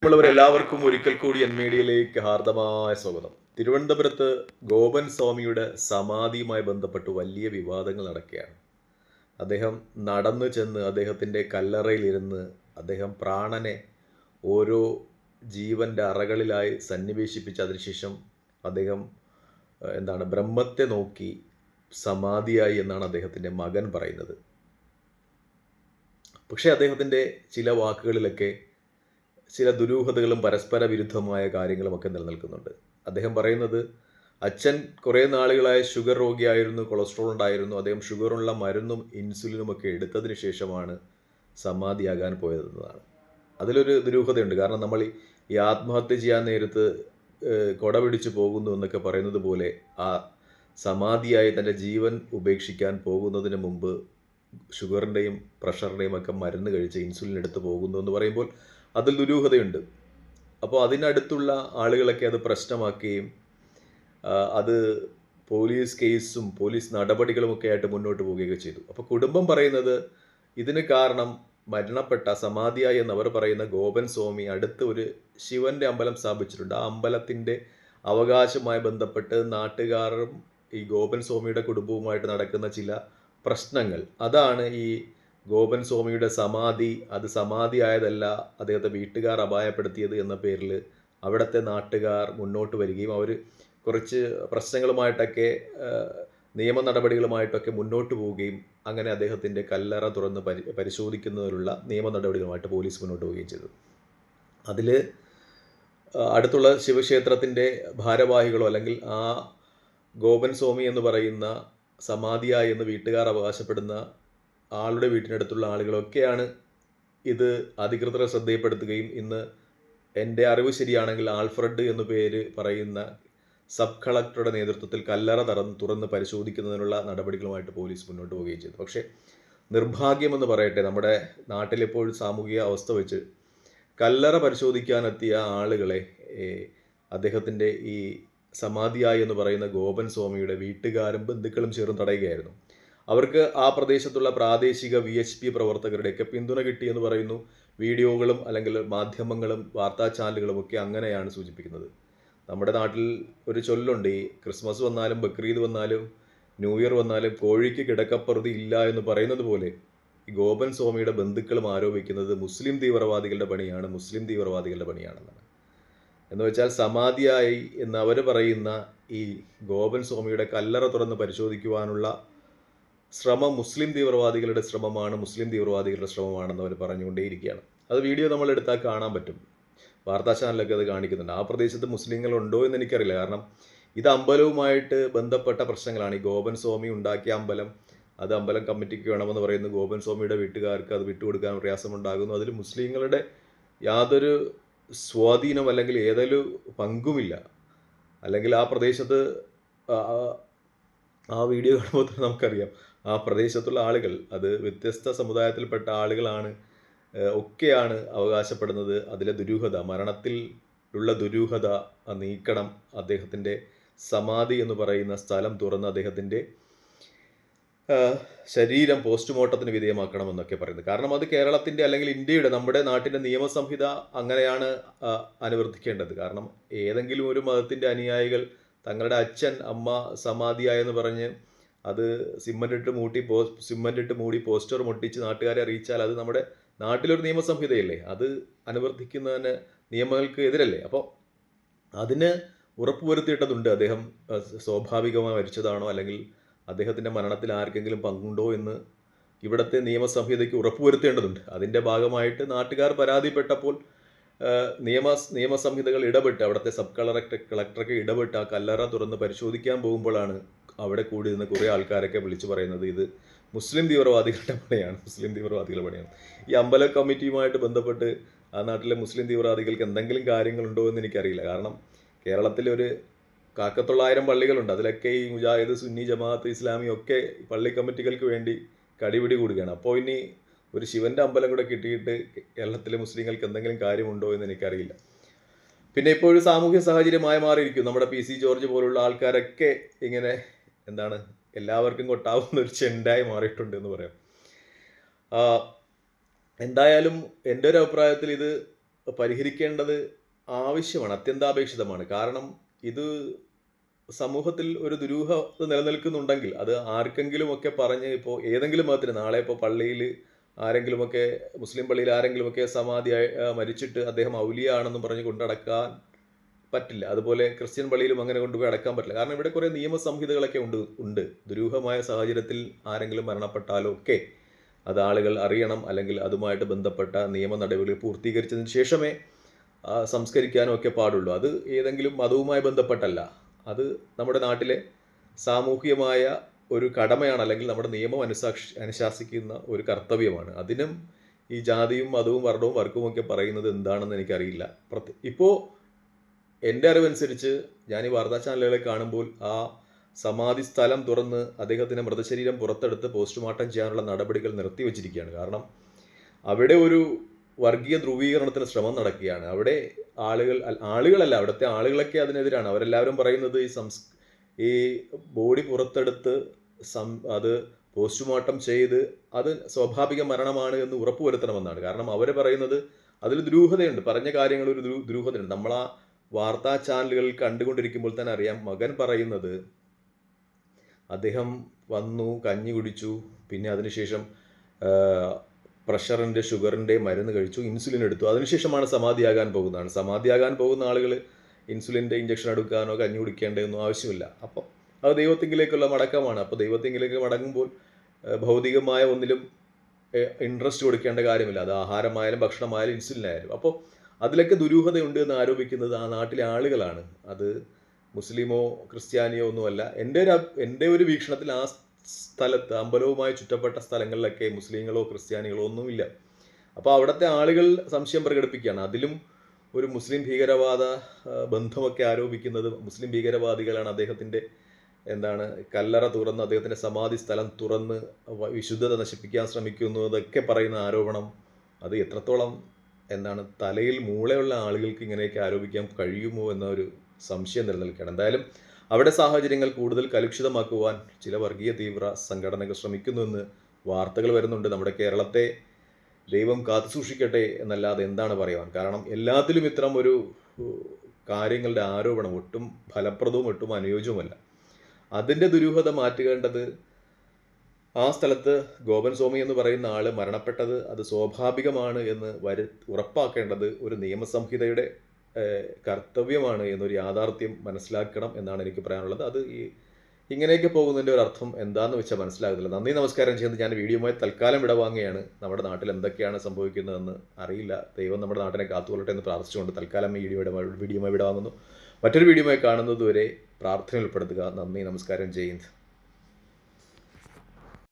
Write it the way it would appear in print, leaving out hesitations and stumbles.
എല്ലാവർക്കും ഒരിക്കൽ കൂടി എൻ മീഡിയയിലേക്ക് ഹാർദമായ സ്വാഗതം. തിരുവനന്തപുരത്ത് ഗോപൻ സ്വാമിയുടെ സമാധിയുമായി ബന്ധപ്പെട്ട് വലിയ വിവാദങ്ങൾ നടക്കുകയാണ്. അദ്ദേഹം നടന്നു ചെന്ന് അദ്ദേഹത്തിൻ്റെ കല്ലറയിലിരുന്ന് അദ്ദേഹം പ്രാണനെ ഓരോ ജീവൻ്റെ അറകളിലായി സന്നിവേശിപ്പിച്ച് അതിനുശേഷം അദ്ദേഹം ബ്രഹ്മത്തെ നോക്കി സമാധിയായി എന്നാണ് അദ്ദേഹത്തിൻ്റെ മകൻ പറയുന്നത്. പക്ഷേ അദ്ദേഹത്തിൻ്റെ ചില വാക്കുകളിലൊക്കെ ചില ദുരൂഹതകളും പരസ്പര വിരുദ്ധമായ കാര്യങ്ങളുമൊക്കെ നിലനിൽക്കുന്നുണ്ട്. അദ്ദേഹം പറയുന്നത് അച്ഛൻ കുറേ നാളുകളായി ഷുഗർ രോഗിയായിരുന്നു, കൊളസ്ട്രോൾ ഉണ്ടായിരുന്നു. അദ്ദേഹം ഷുഗറുള്ള മരുന്നും ഇൻസുലിനുമൊക്കെ എടുത്തതിന് ശേഷമാണ് സമാധിയാകാൻ പോയതെന്നതാണ്. അതിലൊരു ദുരൂഹതയുണ്ട്. കാരണം നമ്മൾ ഈ ആത്മഹത്യ ചെയ്യാൻ നേരത്ത് കൊട പിടിച്ചു പോകുന്നു എന്നൊക്കെ പറയുന്നത് പോലെ ആ സമാധിയായി തൻ്റെ ജീവൻ ഉപേക്ഷിക്കാൻ പോകുന്നതിന് മുമ്പ് ഷുഗറിൻ്റെയും പ്രഷറിൻ്റെയും ഒക്കെ മരുന്ന് കഴിച്ച് ഇൻസുലിൻ എടുത്ത് പോകുന്നു എന്ന് പറയുമ്പോൾ അതിൽ ദുരൂഹതയുണ്ട്. അപ്പോൾ അതിനടുത്തുള്ള ആളുകളൊക്കെ അത് പ്രശ്നമാക്കുകയും അത് പോലീസ് കേസും പോലീസ് നടപടികളുമൊക്കെ ആയിട്ട് മുന്നോട്ട് പോവുകയൊക്കെ ചെയ്തു. അപ്പോൾ കുടുംബം പറയുന്നത് ഇതിന് കാരണം മരണപ്പെട്ട സമാധിയായി എന്നവർ പറയുന്ന ഗോപൻ സ്വാമി അടുത്ത് ഒരു ശിവൻ്റെ അമ്പലം സ്ഥാപിച്ചിട്ടുണ്ട്. ആ അമ്പലത്തിൻ്റെ അവകാശവുമായി ബന്ധപ്പെട്ട് നാട്ടുകാരും ഈ ഗോപൻ സ്വാമിയുടെ കുടുംബവുമായിട്ട് നടക്കുന്ന ചില പ്രശ്നങ്ങൾ, അതാണ് ഈ ഗോപൻ സ്വാമിയുടെ സമാധി അത് സമാധിയായതല്ല, അദ്ദേഹത്തെ വീട്ടുകാർ അപായപ്പെടുത്തിയത് എന്ന പേരിൽ അവിടുത്തെ നാട്ടുകാർ മുന്നോട്ട് വരികയും അവർ കുറച്ച് പ്രശ്നങ്ങളുമായിട്ടൊക്കെ നിയമ നടപടികളുമായിട്ടൊക്കെ മുന്നോട്ട് പോവുകയും അങ്ങനെ അദ്ദേഹത്തിൻ്റെ കല്ലറ തുറന്ന് പരിശോധിക്കുന്നതിനുള്ള നിയമ നടപടികളുമായിട്ട് പോലീസ് മുന്നോട്ട് പോവുകയും ചെയ്തു. അതിൽ അടുത്തുള്ള ശിവക്ഷേത്രത്തിൻ്റെ ഭാരവാഹികളോ അല്ലെങ്കിൽ ആ ഗോപൻ സ്വാമി എന്ന് പറയുന്ന സമാധിയായി എന്ന് വീട്ടുകാർ അവകാശപ്പെടുന്ന ആളുടെ വീട്ടിനടുത്തുള്ള ആളുകളൊക്കെയാണ് ഇത് അധികൃതരെ ശ്രദ്ധയിൽപ്പെടുത്തുകയും ഇന്ന് എൻ്റെ അറിവ് ശരിയാണെങ്കിൽ ആൽഫ്രഡ് എന്നു പേര് പറയുന്ന സബ് കളക്ടറുടെ നേതൃത്വത്തിൽ കല്ലറ തുറന്ന് പരിശോധിക്കുന്നതിനുള്ള നടപടികളുമായിട്ട് പോലീസ് മുന്നോട്ട് പോവുകയും ചെയ്തു. പക്ഷേ നിർഭാഗ്യമെന്ന് പറയട്ടെ, നമ്മുടെ നാട്ടിലെപ്പോഴും സാമൂഹിക അവസ്ഥ വെച്ച് കല്ലറ പരിശോധിക്കാനെത്തിയ ആളുകളെ അദ്ദേഹത്തിൻ്റെ ഈ സമാധിയായി എന്ന് പറയുന്ന ഗോപൻ സ്വാമിയുടെ വീട്ടുകാരും ബന്ധുക്കളും ചേർന്ന് തടയുകയായിരുന്നു. അവർക്ക് ആ പ്രദേശത്തുള്ള പ്രാദേശിക VHP പ്രവർത്തകരുടെയൊക്കെ പിന്തുണ കിട്ടിയെന്ന് പറയുന്നു. വീഡിയോകളും അല്ലെങ്കിൽ മാധ്യമങ്ങളും വാർത്താ ചാനലുകളും ഒക്കെ അങ്ങനെയാണ് സൂചിപ്പിക്കുന്നത്. നമ്മുടെ നാട്ടിൽ ഒരു ചൊല്ലുണ്ട്, ഈ ക്രിസ്മസ് വന്നാലും ബക്രീദ് വന്നാലും ന്യൂ ഇയർ വന്നാലും കോഴിക്ക് കിടക്കപ്പുറതി ഇല്ല എന്ന് പറയുന്നത് പോലെ ഈ ഗോപൻ സ്വാമിയുടെ ബന്ധുക്കളും ആരോപിക്കുന്നത് മുസ്ലിം തീവ്രവാദികളുടെ പണിയാണെന്നാണ്. എന്ന് വെച്ചാൽ സമാധിയായി എന്ന് അവർ പറയുന്ന ഈ ഗോപൻ സ്വാമിയുടെ കല്ലറ തുറന്ന് പരിശോധിക്കുവാനുള്ള ശ്രമം മുസ്ലിം തീവ്രവാദികളുടെ ശ്രമമാണെന്ന് അവർ പറഞ്ഞുകൊണ്ടേയിരിക്കുകയാണ്. അത് വീഡിയോ നമ്മൾ എടുത്താൽ കാണാൻ പറ്റും. വാർത്താ ചാനലൊക്കെ അത് കാണിക്കുന്നുണ്ട്. ആ പ്രദേശത്ത് മുസ്ലിങ്ങളുണ്ടോ എന്ന് എനിക്കറിയില്ല. കാരണം ഇത് അമ്പലവുമായിട്ട് ബന്ധപ്പെട്ട പ്രശ്നങ്ങളാണ്. ഈ ഗോപൻ സ്വാമി ഉണ്ടാക്കിയ അമ്പലം, അത് അമ്പലം കമ്മിറ്റിക്ക് വേണമെന്ന് പറയുന്നു. ഗോപൻ സ്വാമിയുടെ വീട്ടുകാർക്ക് അത് വിട്ടുകൊടുക്കാൻ പ്രയാസമുണ്ടാകുന്നു. അതിൽ മുസ്ലിങ്ങളുടെ യാതൊരു സ്വാധീനം അല്ലെങ്കിൽ ഏതൊരു പങ്കുമില്ല. അല്ലെങ്കിൽ ആ പ്രദേശത്ത് ആ വീഡിയോ കാണുമ്പോൾ തന്നെ നമുക്കറിയാം ആ പ്രദേശത്തുള്ള ആളുകൾ അത് വ്യത്യസ്ത സമുദായത്തിൽപ്പെട്ട ആളുകളാണ് ഒക്കെയാണ് അവകാശപ്പെടുന്നത്. അതിലെ ദുരൂഹത, മരണത്തിൽ ഉള്ള ദുരൂഹത നീക്കണം, അദ്ദേഹത്തിൻ്റെ സമാധി എന്ന് പറയുന്ന സ്ഥലം തുറന്ന് അദ്ദേഹത്തിൻ്റെ ശരീരം പോസ്റ്റ്മോർട്ടത്തിന് വിധേയമാക്കണമെന്നൊക്കെ പറയുന്നത്. കാരണം അത് കേരളത്തിൻ്റെ അല്ലെങ്കിൽ ഇന്ത്യയുടെ നമ്മുടെ നാട്ടിൻ്റെ നിയമസംഹിത അങ്ങനെയാണ് അനുവർത്തിക്കേണ്ടത്. കാരണം ഏതെങ്കിലും ഒരു മതത്തിൻ്റെ അനുയായികൾ തങ്ങളുടെ അച്ഛൻ അമ്മ സമാധിയായെന്ന് പറഞ്ഞ് അത് സിമൻ്റ് ഇട്ട് മൂടി പോസ്റ്റർ മുട്ടിച്ച് നാട്ടുകാരെ അറിയിച്ചാൽ അത് നമ്മുടെ നാട്ടിലൊരു നിയമസംഹിതയല്ലേ, അത് അനുവർത്തിക്കുന്നതിന് നിയമങ്ങൾക്ക് എതിരല്ലേ. അപ്പോൾ അതിന് ഉറപ്പുവരുത്തിയിട്ടതുണ്ട്. അദ്ദേഹം സ്വാഭാവികമായി മരിച്ചതാണോ അല്ലെങ്കിൽ അദ്ദേഹത്തിൻ്റെ മരണത്തിൽ ആർക്കെങ്കിലും പങ്കുണ്ടോ എന്ന് ഇവിടുത്തെ നിയമസംഹിതയ്ക്ക് ഉറപ്പുവരുത്തേണ്ടതുണ്ട്. അതിൻ്റെ ഭാഗമായിട്ട് നാട്ടുകാർ പരാതിപ്പെട്ടപ്പോൾ നിയമസംഹിതകൾ ഇടപെട്ട് അവിടുത്തെ സബ് കളക്ടറൊക്കെ ഇടപെട്ട് ആ കല്ലറ തുറന്ന് പരിശോധിക്കാൻ പോകുമ്പോഴാണ് അവിടെ കൂടി നിന്ന് കുറേ ആൾക്കാരൊക്കെ വിളിച്ചു പറയുന്നത് ഇത് മുസ്ലിം തീവ്രവാദികളുടെ പണിയാണ്. ഈ അമ്പല കമ്മിറ്റിയുമായിട്ട് ബന്ധപ്പെട്ട് ആ നാട്ടിലെ മുസ്ലിം തീവ്രവാദികൾക്ക് എന്തെങ്കിലും കാര്യങ്ങളുണ്ടോ എന്ന് എനിക്കറിയില്ല. കാരണം കേരളത്തിലൊരു 1,900 പള്ളികളുണ്ട്. അതിലൊക്കെ ഈ മുജാഹിദ്, സുന്നി, ജമാഅത്ത് ഇസ്ലാമി ഒക്കെ പള്ളി കമ്മിറ്റികൾക്ക് വേണ്ടി കടിപിടി കൂടുകയാണ്. അപ്പോൾ ഇനി ഒരു ശിവൻ്റെ അമ്പലം കൂടെ കിട്ടിയിട്ട് കേരളത്തിലെ മുസ്ലിങ്ങൾക്ക് എന്തെങ്കിലും കാര്യമുണ്ടോ എന്ന് എനിക്കറിയില്ല. പിന്നെ ഇപ്പോഴും സാമൂഹ്യ സാഹചര്യമായി മാറിയിരിക്കും. നമ്മുടെ PC ജോർജ് പോലുള്ള ആൾക്കാരൊക്കെ ഇങ്ങനെ എല്ലാവർക്കും കൊട്ടാവുന്ന ഒരു ചെണ്ടായി മാറിയിട്ടുണ്ട് എന്ന് പറയാം. എന്തായാലും എൻ്റെ ഒരു അഭിപ്രായത്തിൽ ഇത് പരിഹരിക്കേണ്ടത് ആവശ്യമാണ്, അത്യന്താപേക്ഷിതമാണ്. കാരണം ഇത് സമൂഹത്തിൽ ഒരു ദുരൂഹത നിലനിൽക്കുന്നുണ്ടെങ്കിൽ അത് ആർക്കെങ്കിലുമൊക്കെ പറഞ്ഞ്, ഇപ്പോൾ ഏതെങ്കിലും മതത്തിന് നാളെ ഇപ്പോൾ പള്ളിയിൽ ആരെങ്കിലുമൊക്കെ, മുസ്ലിം പള്ളിയിൽ ആരെങ്കിലുമൊക്കെ മരിച്ചിട്ട് അദ്ദേഹം ഔലിയ ആണെന്നും പറഞ്ഞ് കൊണ്ടടക്കാൻ പറ്റില്ല. അതുപോലെ ക്രിസ്ത്യൻ പള്ളിയിലും അങ്ങനെ കൊണ്ടുപോയി അടക്കാൻ പറ്റില്ല. കാരണം ഇവിടെ കുറേ നിയമസംഹിതകളൊക്കെ ഉണ്ട്. ദുരൂഹമായ സാഹചര്യത്തിൽ ആരെങ്കിലും മരണപ്പെട്ടാലോ ഒക്കെ അത് ആളുകൾ അറിയണം, അല്ലെങ്കിൽ അതുമായിട്ട് ബന്ധപ്പെട്ട നിയമ നടപടികൾ പൂർത്തീകരിച്ചതിന് ശേഷമേ സംസ്കരിക്കാനും ഒക്കെ പാടുള്ളൂ. അത് ഏതെങ്കിലും മതവുമായി ബന്ധപ്പെട്ടല്ല. അത് നമ്മുടെ നാട്ടിലെ സാമൂഹികമായ ഒരു കടമയാണ്, അല്ലെങ്കിൽ നമ്മുടെ നിയമം അനുശാസിക്കുന്ന ഒരു കർത്തവ്യമാണ്. അതിനും ഈ ജാതിയും മതവും വർണ്ണവും വർഗവുമൊക്കെ പറയുന്നത് എന്താണെന്ന് എനിക്കറിയില്ല. ഇപ്പോൾ എൻ്റെ അറിവനുസരിച്ച് ഞാൻ ഈ വാർത്താ ചാനലുകളെ കാണുമ്പോൾ ആ സമാധി സ്ഥലം തുറന്ന് അദ്ദേഹത്തിൻ്റെ മൃതശരീരം പുറത്തെടുത്ത് പോസ്റ്റ്മോർട്ടം ചെയ്യാനുള്ള നടപടികൾ നിർത്തിവെച്ചിരിക്കുകയാണ്. കാരണം അവിടെ ഒരു വർഗീയ ധ്രുവീകരണത്തിന് ശ്രമം നടക്കുകയാണ്. അവിടെ ആളുകളല്ല, അവിടുത്തെ ആളുകളൊക്കെ അതിനെതിരാണ്. അവരെല്ലാവരും പറയുന്നത് ഈ ബോഡി പുറത്തെടുത്ത് അത് പോസ്റ്റ്മോർട്ടം ചെയ്ത് അത് സ്വാഭാവിക മരണമാണ് എന്ന് ഉറപ്പുവരുത്തണമെന്നാണ്. കാരണം അവർ പറയുന്നത് അതിൽ ദുരൂഹതയുണ്ട്, പറഞ്ഞ കാര്യങ്ങൾ ഒരു ദുരൂഹതയുണ്ട്. നമ്മൾ ആ വാർത്താ ചാനലുകൾ കണ്ടുകൊണ്ടിരിക്കുമ്പോൾ തന്നെ അറിയാം, മകൻ പറയുന്നത് അദ്ദേഹം വന്നു, കഞ്ഞി കുടിച്ചു, പിന്നെ അതിനുശേഷം പ്രഷറിൻ്റെ ഷുഗറിൻ്റെ മരുന്ന് കഴിച്ചു, ഇൻസുലിൻ എടുത്തു, അതിനുശേഷമാണ് സമാധിയാകാൻ പോകുന്നതാണ്. സമാധിയാകാൻ പോകുന്ന ആളുകൾ ഇൻസുലിൻ്റെ ഇഞ്ചക്ഷൻ എടുക്കാനോ കഞ്ഞി കുടിക്കേണ്ടതൊന്നും ആവശ്യമില്ല. അപ്പോൾ അത് ദൈവത്തിങ്കിലേക്കുള്ള മടക്കമാണ്. അപ്പോൾ ദൈവത്തിങ്കിലേക്ക് മടങ്ങുമ്പോൾ ഭൗതികമായ ഒന്നിലും ഇൻട്രസ്റ്റ് കൊടുക്കേണ്ട കാര്യമില്ല. അത് ആഹാരമായാലും ഭക്ഷണമായാലും ഇൻസുലിനായാലും. അപ്പോൾ അതിലൊക്കെ ദുരൂഹതയുണ്ട് എന്ന് ആരോപിക്കുന്നത് ആ നാട്ടിലെ ആളുകളാണ്. അത് മുസ്ലിമോ ക്രിസ്ത്യാനിയോ ഒന്നുമല്ല. എൻ്റെ ഒരു വീക്ഷണത്തിൽ ആ സ്ഥലത്ത്, അമ്പലവുമായി ചുറ്റപ്പെട്ട സ്ഥലങ്ങളിലൊക്കെ മുസ്ലിങ്ങളോ ക്രിസ്ത്യാനികളോ ഒന്നുമില്ല. അപ്പോൾ അവിടുത്തെ ആളുകൾ സംശയം പ്രകടിപ്പിക്കുകയാണ്. അതിലും ഒരു മുസ്ലിം ഭീകരവാദ ബന്ധമൊക്കെ ആരോപിക്കുന്നത് മുസ്ലിം ഭീകരവാദികളാണ്. അദ്ദേഹത്തിൻ്റെ കല്ലറ തുറന്ന്, അദ്ദേഹത്തിൻ്റെ സമാധി സ്ഥലം തുറന്ന് വിശുദ്ധത നശിപ്പിക്കാൻ ശ്രമിക്കുന്നു എന്നൊക്കെ പറയുന്ന ആരോപണം, അത് എത്രത്തോളം തലയിൽ മൂളയുള്ള ആളുകൾക്ക് ഇങ്ങനെയൊക്കെ ആരോപിക്കാൻ കഴിയുമോ എന്നൊരു സംശയം നിലനിൽക്കുകയാണ്. എന്തായാലും അവിടെ സാഹചര്യങ്ങൾ കൂടുതൽ കലുഷിതമാക്കുവാൻ ചില വർഗീയ തീവ്ര സംഘടനകൾ ശ്രമിക്കുന്നുവെന്ന് വാർത്തകൾ വരുന്നുണ്ട്. നമ്മുടെ കേരളത്തെ ദൈവം കാത്തുസൂക്ഷിക്കട്ടെ എന്നല്ലാതെ എന്താണ് പറയുവാൻ. കാരണം എല്ലാത്തിലും ഇത്തരം ഒരു കാര്യങ്ങളുടെ ആരോപണം ഒട്ടും ഫലപ്രദവും ഒട്ടും അനുയോജ്യവുമല്ല. അതിൻ്റെ ദുരൂഹത മാറ്റുകേണ്ടത്, ആ സ്ഥലത്ത് ഗോപൻ സ്വാമി എന്ന് പറയുന്ന ആൾ മരണപ്പെട്ടത് അത് സ്വാഭാവികമാണ് എന്ന് ഉറപ്പാക്കേണ്ടത് ഒരു നിയമസംഹിതയുടെ കർത്തവ്യമാണ് എന്നൊരു യാഥാർത്ഥ്യം മനസ്സിലാക്കണം എന്നാണ് എനിക്ക് പറയാനുള്ളത്. അത് ഇങ്ങനെയൊക്കെ പോകുന്നതിൻ്റെ ഒരു അർത്ഥം എന്താണെന്ന് വെച്ചാൽ മനസ്സിലാകുന്നില്ല. നന്ദി, നമസ്കാരം ചെയ്യുന്നത് ഞാൻ വീഡിയോയുമായി തൽക്കാലം വിടവാങ്ങുകയാണ്. നമ്മുടെ നാട്ടിൽ എന്തൊക്കെയാണ് സംഭവിക്കുന്നതെന്ന് അറിയില്ല. ദൈവം നമ്മുടെ നാട്ടിനെ കാത്തുകൊള്ളട്ടെ എന്ന് പ്രാർത്ഥിച്ചുകൊണ്ട് തൽക്കാലം ഈ വീഡിയോയുമായി വിടവാങ്ങുന്നു. മറ്റൊരു വീഡിയോയുമായി കാണുന്നതുവരെ പ്രാർത്ഥന ഉൾപ്പെടുത്തുക. നന്ദി, നമസ്കാരം, ജയ് ഹിന്ദ്.